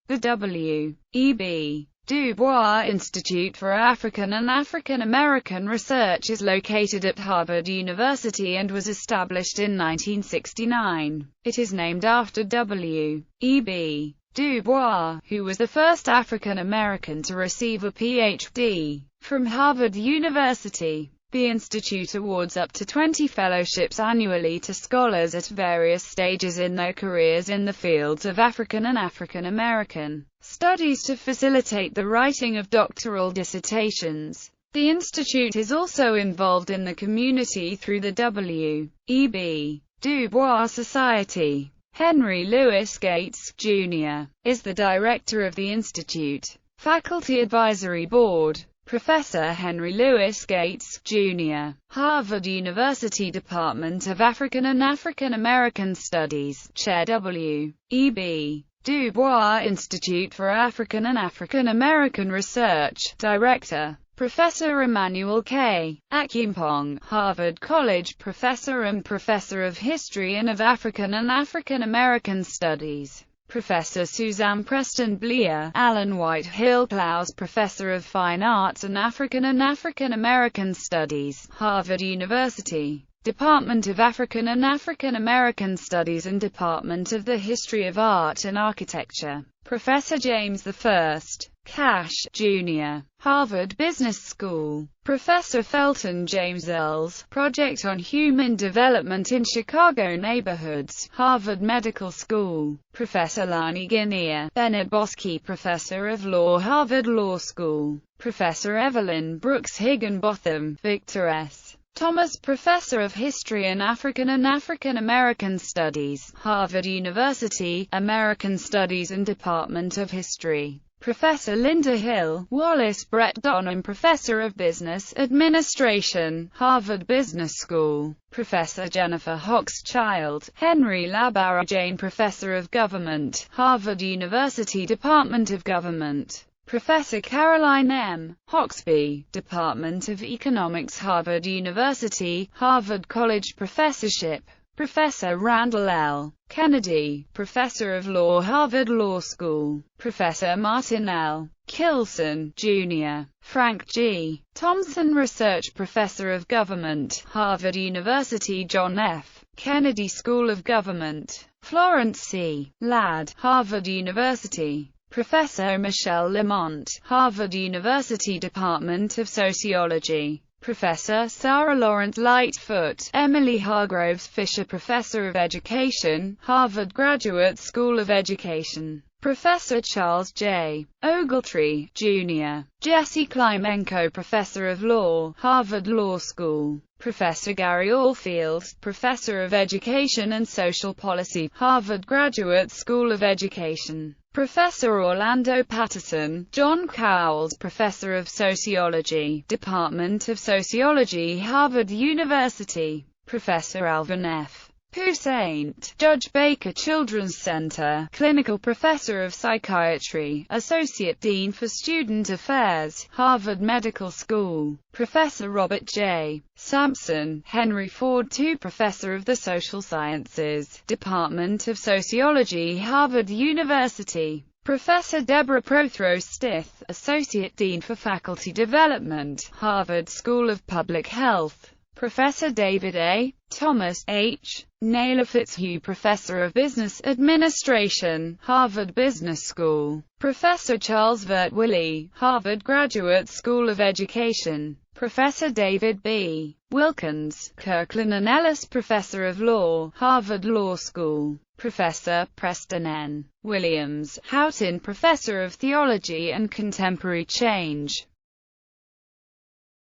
The W.E.B. Du Bois Institute for African and African American Research is located at Harvard University and was established in 1969. It is named after W.E.B. Du Bois, who was the first African American to receive a Ph.D. from Harvard University. The institute awards up to 20 fellowships annually to scholars at various stages in their careers in the fields of African and African American studies to facilitate the writing of doctoral dissertations. The institute is also involved in the community through the W.E.B. Du Bois Society. Henry Louis Gates, Jr., is the director of the institute. Faculty Advisory Board. Professor Henry Louis Gates, Jr., Harvard University Department of African and African American Studies, Chair W.E.B. Du Bois Institute for African and African American Research, Director, Professor Emmanuel K. Akimpong, Harvard College Professor and Professor of History and of African and African American Studies. Professor Suzanne Preston Bleer, Alan Whitehill Klaus Professor of Fine Arts and African American Studies, Harvard University, Department of African and African American Studies and Department of the History of Art and Architecture. Professor James I. Cash, Jr., Harvard Business School. Professor Felton James Earls, Project on Human Development in Chicago Neighborhoods, Harvard Medical School. Professor Lani Guinea, Bennett Bosky Professor of Law, Harvard Law School. Professor Evelyn Brooks Higginbotham, Victor S. Thomas Professor of History and African American Studies, Harvard University, American Studies and Department of History. Professor Linda Hill, Wallace Brett Donham Professor of Business Administration, Harvard Business School. Professor Jennifer Hochschild, Henry Labarra-Jane Professor of Government, Harvard University Department of Government. Professor Caroline M. Hoxby, Department of Economics Harvard University, Harvard College Professorship. Professor Randall L. Kennedy, Professor of Law Harvard Law School. Professor Martin L. Kilson, Jr., Frank G. Thompson Research Professor of Government, Harvard University John F. Kennedy School of Government. Florence C. Ladd, Harvard University. Professor Michelle Lamont, Harvard University Department of Sociology. Professor Sarah Lawrence Lightfoot, Emily Hargroves Fisher Professor of Education, Harvard Graduate School of Education. Professor Charles J. Ogletree, Jr., Jesse Klimenko Professor of Law, Harvard Law School. Professor Gary Allfield, Professor of Education and Social Policy, Harvard Graduate School of Education. Professor Orlando Patterson, John Cowles Professor of Sociology, Department of Sociology, Harvard University. Professor Alvin F. Poussaint, Judge Baker Children's Center, Clinical Professor of Psychiatry, Associate Dean for Student Affairs, Harvard Medical School. Professor Robert J. Sampson, Henry Ford II Professor of the Social Sciences, Department of Sociology, Harvard University. Professor Deborah Prothro Stith, Associate Dean for Faculty Development, Harvard School of Public Health. Professor David A. Thomas H. Naylor Fitzhugh Professor of Business Administration, Harvard Business School. Professor Charles Vert Willey, Harvard Graduate School of Education. Professor David B. Wilkins, Kirkland and Ellis Professor of Law, Harvard Law School. Professor Preston N. Williams, Houghton Professor of Theology and Contemporary Change.